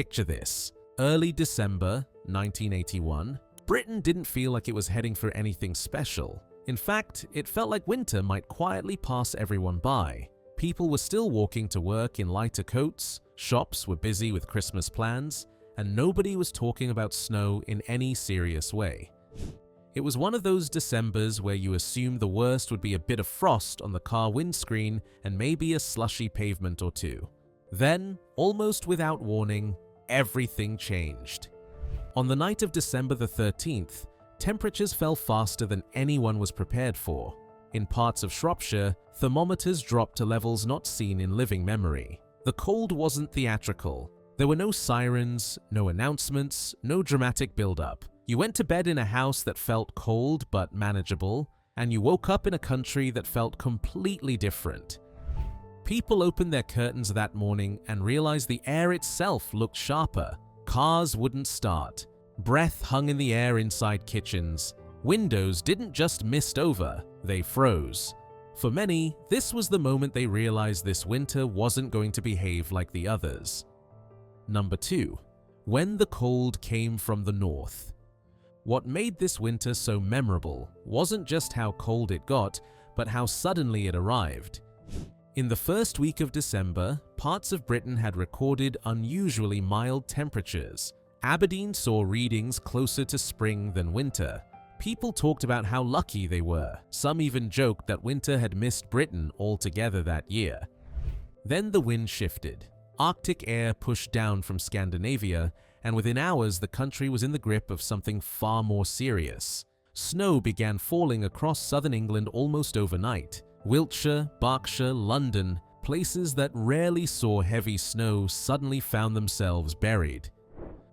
Picture this. Early December 1981, Britain didn't feel like it was heading for anything special. In fact, it felt like winter might quietly pass everyone by. People were still walking to work in lighter coats, shops were busy with Christmas plans, and nobody was talking about snow in any serious way. It was one of those Decembers where you assumed the worst would be a bit of frost on the car windscreen and maybe a slushy pavement or two. Then, almost without warning, everything changed. On the night of December the 13th, temperatures fell faster than anyone was prepared for. In parts of Shropshire, thermometers dropped to levels not seen in living memory. The cold wasn't theatrical. There were no sirens, no announcements, no dramatic build-up. You went to bed in a house that felt cold but manageable, and you woke up in a country that felt completely different. People opened their curtains that morning and realized the air itself looked sharper. Cars wouldn't start. Breath hung in the air inside kitchens. Windows didn't just mist over, they froze. For many, this was the moment they realized this winter wasn't going to behave like the others. Number 2. When the cold came from the north. What made this winter so memorable wasn't just how cold it got, but how suddenly it arrived. In the first week of December, parts of Britain had recorded unusually mild temperatures. Aberdeen saw readings closer to spring than winter. People talked about how lucky they were. Some even joked that winter had missed Britain altogether that year. Then the wind shifted. Arctic air pushed down from Scandinavia, and within hours the country was in the grip of something far more serious. Snow began falling across southern England almost overnight. Wiltshire, Berkshire, London, places that rarely saw heavy snow suddenly found themselves buried.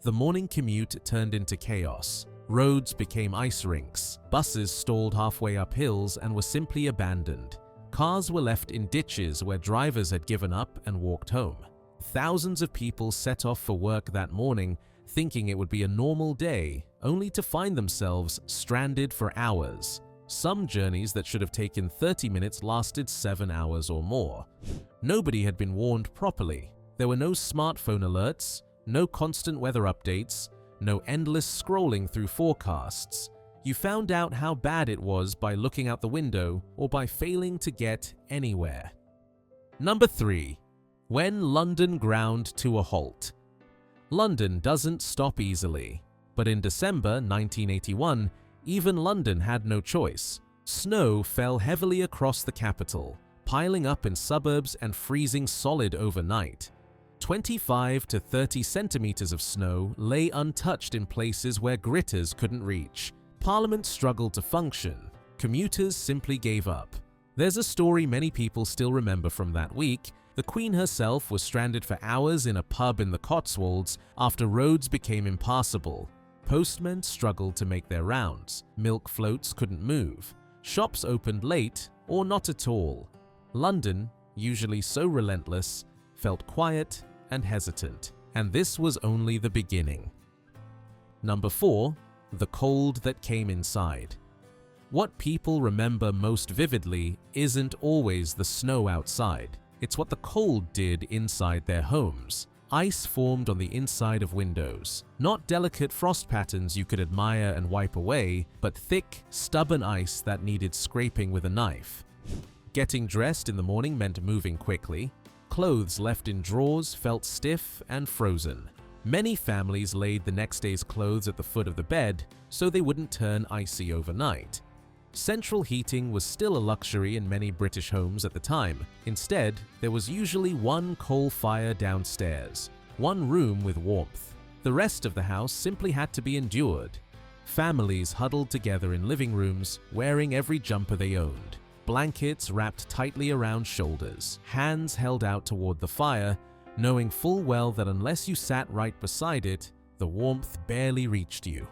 The morning commute turned into chaos. Roads became ice rinks, buses stalled halfway up hills and were simply abandoned. Cars were left in ditches where drivers had given up and walked home. Thousands of people set off for work that morning, thinking it would be a normal day, only to find themselves stranded for hours. Some journeys that should have taken 30 minutes lasted 7 hours or more. Nobody had been warned properly. There were no smartphone alerts, no constant weather updates, no endless scrolling through forecasts. You found out how bad it was by looking out the window or by failing to get anywhere. Number 3. When London ground to a halt. London doesn't stop easily, but in December 1981, even London had no choice. Snow fell heavily across the capital, piling up in suburbs and freezing solid overnight. 25 to 30 centimeters of snow lay untouched in places where gritters couldn't reach. Parliament struggled to function. Commuters simply gave up. There's a story many people still remember from that week. The Queen herself was stranded for hours in a pub in the Cotswolds after roads became impassable. Postmen struggled to make their rounds. Milk floats couldn't move. Shops opened late or not at all. London, usually so relentless, felt quiet and hesitant, and this was only the beginning. Number 4. The cold that came inside. What people remember most vividly isn't always the snow outside. It's what the cold did inside their homes. Ice formed on the inside of windows. Not delicate frost patterns you could admire and wipe away, but thick, stubborn ice that needed scraping with a knife. Getting dressed in the morning meant moving quickly. Clothes left in drawers felt stiff and frozen. Many families laid the next day's clothes at the foot of the bed so they wouldn't turn icy overnight. Central heating was still a luxury in many British homes at the time. Instead, there was usually one coal fire downstairs, one room with warmth. The rest of the house simply had to be endured. Families huddled together in living rooms, wearing every jumper they owned. Blankets wrapped tightly around shoulders, hands held out toward the fire, knowing full well that unless you sat right beside it, the warmth barely reached you.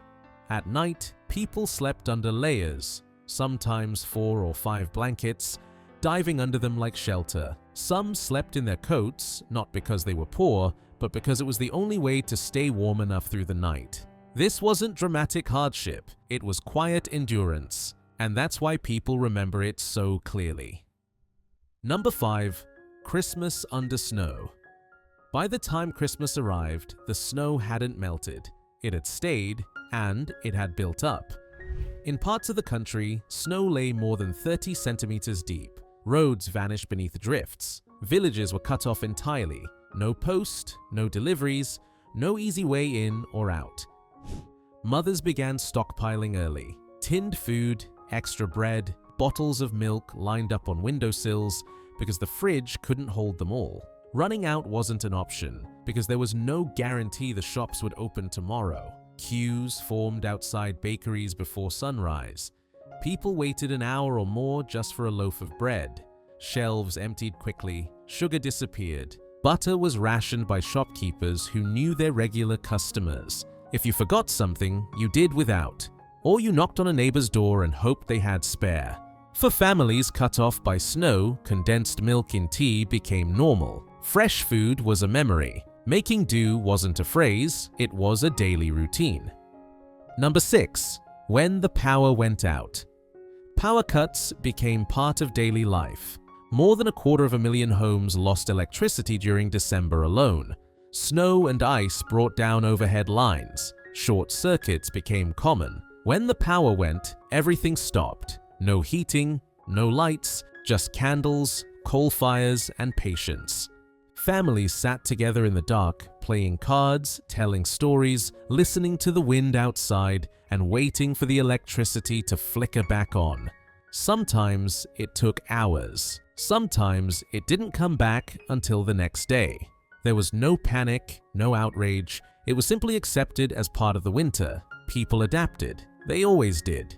At night, people slept under layers, sometimes 4 or 5 blankets, diving under them like shelter. Some slept in their coats, not because they were poor, but because it was the only way to stay warm enough through the night. This wasn't dramatic hardship, it was quiet endurance, and that's why people remember it so clearly. Number 5. Christmas under snow. By the time Christmas arrived, the snow hadn't melted. It had stayed, and it had built up. In parts of the country, snow lay more than 30 centimeters deep. Roads vanished beneath drifts. Villages were cut off entirely. No post, no deliveries, no easy way in or out. Mothers began stockpiling early. Tinned food, extra bread, bottles of milk lined up on windowsills because the fridge couldn't hold them all. Running out wasn't an option because there was no guarantee the shops would open tomorrow. Queues formed outside bakeries before sunrise. People waited an hour or more just for a loaf of bread. Shelves emptied quickly, sugar disappeared. Butter was rationed by shopkeepers who knew their regular customers. If you forgot something, you did without. Or you knocked on a neighbor's door and hoped they had spare. For families cut off by snow, condensed milk in tea became normal. Fresh food was a memory. Making do wasn't a phrase, it was a daily routine. Number 6. When the power went out. Power cuts became part of daily life. More than 250,000 homes lost electricity during December alone. Snow and ice brought down overhead lines. Short circuits became common. When the power went, everything stopped. No heating, no lights, just candles, coal fires, and patience. Families sat together in the dark, playing cards, telling stories, listening to the wind outside, and waiting for the electricity to flicker back on. Sometimes it took hours. Sometimes it didn't come back until the next day. There was no panic, no outrage. It was simply accepted as part of the winter. People adapted. They always did.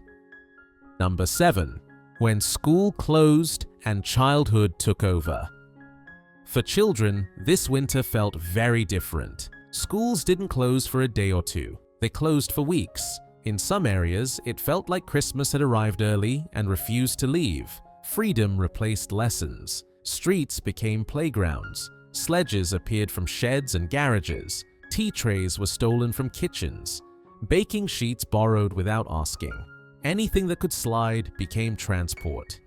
Number 7. When school closed and childhood took over. For children, this winter felt very different. Schools didn't close for a day or two. They closed for weeks. In some areas, it felt like Christmas had arrived early and refused to leave. Freedom replaced lessons. Streets became playgrounds. Sledges appeared from sheds and garages. Tea trays were stolen from kitchens. Baking sheets borrowed without asking. Anything that could slide became transport.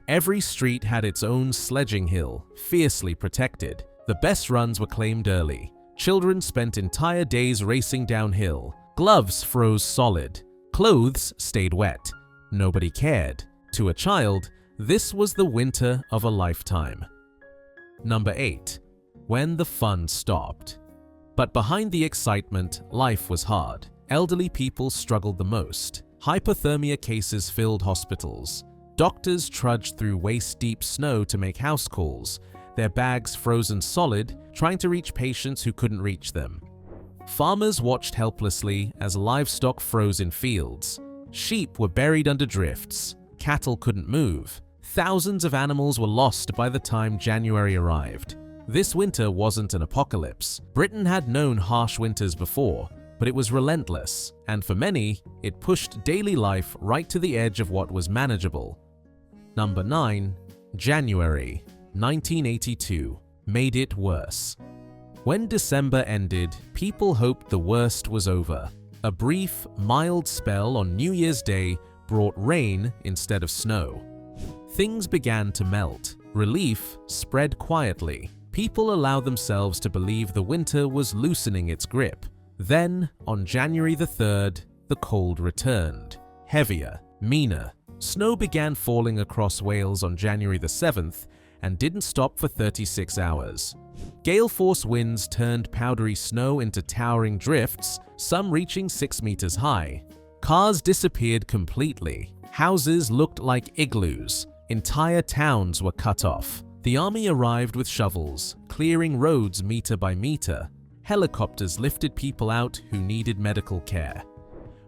Every street had its own sledging hill, fiercely protected. The best runs were claimed early. Children spent entire days racing downhill. Gloves froze solid. Clothes stayed wet. Nobody cared. To a child, this was the winter of a lifetime. Number 8. When the fun stopped. But behind the excitement, life was hard. Elderly people struggled the most. Hypothermia cases filled hospitals. Doctors trudged through waist-deep snow to make house calls, their bags frozen solid, trying to reach patients who couldn't reach them. Farmers watched helplessly as livestock froze in fields. Sheep were buried under drifts. Cattle couldn't move. Thousands of animals were lost by the time January arrived. This winter wasn't an apocalypse. Britain had known harsh winters before, but it was relentless, and for many, it pushed daily life right to the edge of what was manageable. Number 9. January 1982 made it worse. When December ended, people hoped the worst was over. A brief, mild spell on New Year's Day brought rain instead of snow. Things began to melt. Relief spread quietly. People allowed themselves to believe the winter was loosening its grip. Then, on January the 3rd, the cold returned. Heavier, meaner. Snow began falling across Wales on January the 7th and didn't stop for 36 hours. Gale force winds turned powdery snow into towering drifts, some reaching 6 meters high. Cars disappeared completely. Houses looked like igloos. Entire towns were cut off. The army arrived with shovels, clearing roads meter by meter. Helicopters lifted people out who needed medical care.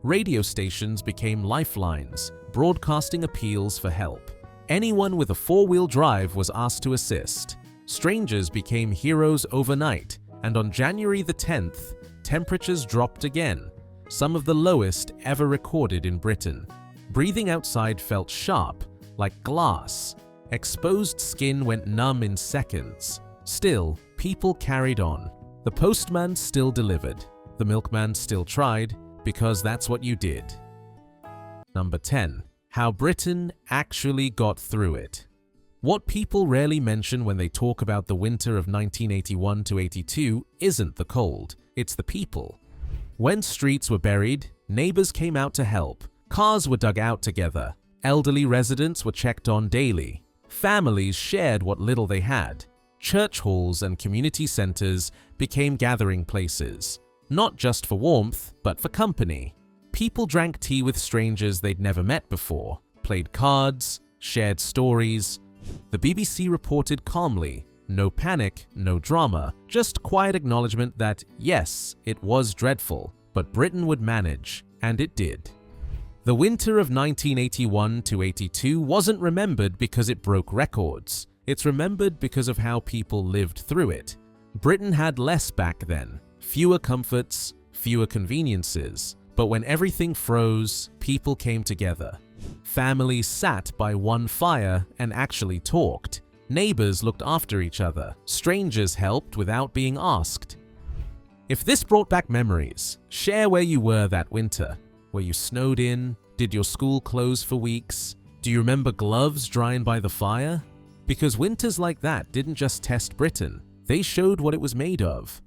Radio stations became lifelines, broadcasting appeals for help. Anyone with a four-wheel drive was asked to assist. Strangers became heroes overnight, and on January the 10th, temperatures dropped again, some of the lowest ever recorded in Britain. Breathing outside felt sharp, like glass. Exposed skin went numb in seconds. Still, people carried on. The postman still delivered. The milkman still tried, because that's what you did. Number 10. How Britain actually got through it. What people rarely mention when they talk about the winter of 1981 to 82 isn't the cold, it's the people. When streets were buried, neighbors came out to help, cars were dug out together, elderly residents were checked on daily, families shared what little they had, church halls and community centers became gathering places, not just for warmth, but for company. People drank tea with strangers they'd never met before, played cards, shared stories. The BBC reported calmly, no panic, no drama, just quiet acknowledgement that, yes, it was dreadful, but Britain would manage, and it did. The winter of 1981 to 82 wasn't remembered because it broke records. It's remembered because of how people lived through it. Britain had less back then, fewer comforts, fewer conveniences, but when everything froze, people came together. Families sat by one fire and actually talked. Neighbors looked after each other. Strangers helped without being asked. If this brought back memories, share where you were that winter. Were you snowed in? Did your school close for weeks? Do you remember gloves drying by the fire? Because winters like that didn't just test Britain, they showed what it was made of.